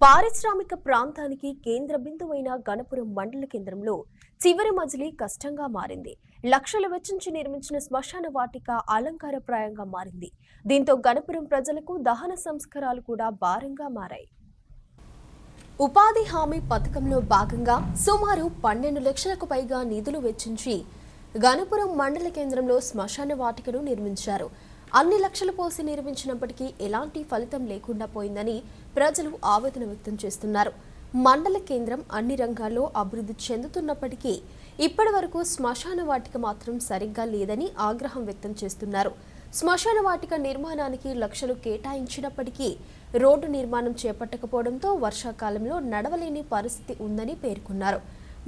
పారిశ్రామిక ప్రాంతానికి కేంద్ర బిందువైన గణపురం మండల కేంద్రంలో చివరి మజిలీ కష్టంగా మారింది. లక్షలు వెచ్చించి నిర్మించిన శ్మశాన వాటిక అలంకారప్రాయంగా మారింది. దీంతో గణపురం ప్రజలకు దహన సంస్కారాలు కూడా భారంగా మారాయి. ఉపాధి హామీ పథకంలో భాగంగా సుమారు 12 లక్షలకు పైగా నిధులు వెచ్చించి గణపురం మండల కేంద్రంలో శ్మశాన వాటికను నిర్మించారు. అన్ని లక్షలు పోసి నిర్మించినప్పటికీ ఎలాంటి ఫలితం లేకుండా పోయిందని ప్రజలు ఆవేదన వ్యక్తం చేస్తున్నారు. మండల కేంద్రం అన్ని రంగాల్లో అభివృద్ధి చెందుతున్నప్పటికీ ఇప్పటి వరకు శ్మశాన వాటిక మాత్రం సరిగ్గా లేదని ఆగ్రహం వ్యక్తం చేస్తున్నారు. శ్మశాన వాటిక నిర్మాణానికి లక్షలు కేటాయించినప్పటికీ రోడ్డు నిర్మాణం చేపట్టకపోవడంతో వర్షాకాలంలో నడవలేని పరిస్థితి ఉందని పేర్కొన్నారు.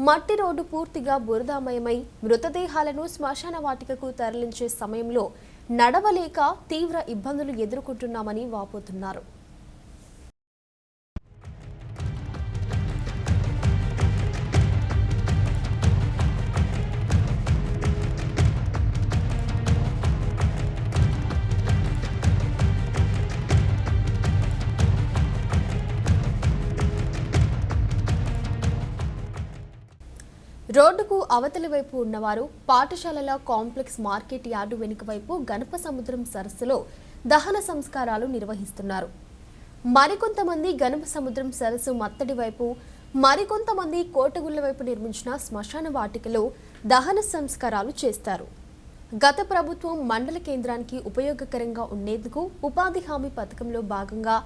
మట్టి రోడ్డు పూర్తిగా బురదామయమై మృతదేహాలను శ్మశాన వాటికకు తరలించే సమయంలో నడవలేక తీవ్ర ఇబ్బందులు ఎదుర్కొంటున్నామని వాపోతున్నారు. రోడ్డుకు అవతలి వైపు ఉన్నవారు పాఠశాలల కాంప్లెక్స్ మార్కెట్ యార్డు వెనుక వైపు గణప సముద్రం సరస్సులో దహన సంస్కారాలు నిర్వహిస్తున్నారు. మరికొంతమంది గణప సముద్రం సరస్సు మత్తడి వైపు, మరికొంతమంది కోటగుళ్ల వైపు నిర్మించిన శ్మశాన వాటికలో దహన సంస్కారాలు చేస్తారు. గత ప్రభుత్వం మండల కేంద్రానికి ఉపయోగకరంగా ఉండేందుకు ఉపాధి హామీ పథకంలో భాగంగా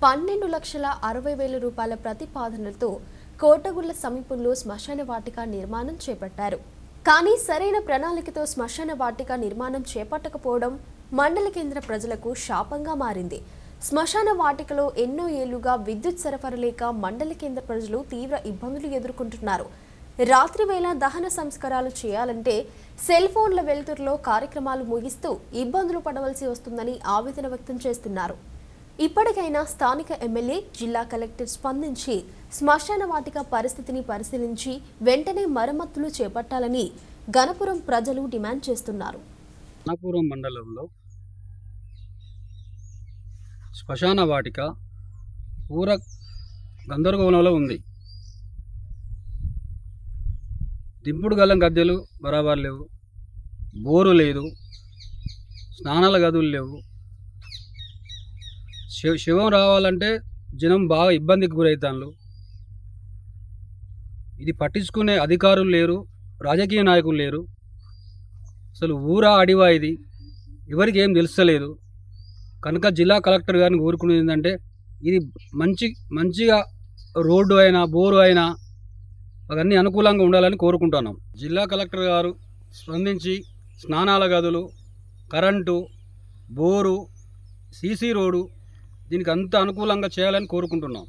12,60,000 రూపాయల ప్రతిపాదనలతో కోటగుళ్ల సమీపంలో శ్మశాన వాటిక నిర్మాణం చేపట్టారు. కానీ సరైన ప్రణాళికతో శ్మశాన వాటిక నిర్మాణం చేపట్టకపోవడం మండల కేంద్ర ప్రజలకు శాపంగా మారింది. శ్మశాన వాటికలో ఎన్నో ఏళ్లుగా విద్యుత్ సరఫరా లేక మండల కేంద్ర ప్రజలు తీవ్ర ఇబ్బందులు ఎదుర్కొంటున్నారు. రాత్రి వేళ దహన సంస్కారాలు చేయాలంటే సెల్ ఫోన్ల వెలుతురులో కార్యక్రమాలు ముగిస్తూ ఇబ్బందులు పడవలసి వస్తుందని ఆవేదన వ్యక్తం చేస్తున్నారు. ఇప్పటికైనా స్థానిక ఎమ్మెల్యే, జిల్లా కలెక్టర్ స్పందించి శ్మశాన వాటిక పరిస్థితిని పరిశీలించి వెంటనే మరమ్మతులు చేపట్టాలని గణపురం ప్రజలు డిమాండ్ చేస్తున్నారు. గణపురం మండలంలో శ్మశాన వాటిక పూర గందరగోళంలో ఉంది. దింపుడు గల్లం గద్దెలు బరాబర్ లేవు, బోరు లేదు, స్నానాల గదులు లేవు. శవం రావాలంటే జనం బాగా ఇబ్బందికి గురవుతారు. ఇది పట్టించుకునే అధికారులు లేరు, రాజకీయ నాయకులు లేరు. అసలు ఊరా అడివా ఇది ఎవరికి ఏం తెలుస్తలేదు. కనుక జిల్లా కలెక్టర్ గారిని కోరుకునేది ఏంటంటే ఇది మంచిగా రోడ్డు అయినా బోరు అయినా అవన్నీ అనుకూలంగా ఉండాలని కోరుకుంటున్నాం. జిల్లా కలెక్టర్ గారు స్పందించి స్నానాల గదులు, కరెంటు, బోరు, సీసీ రోడ్డు దీనికి అంత అనుకూలంగా చేయాలని కోరుకుంటున్నాం.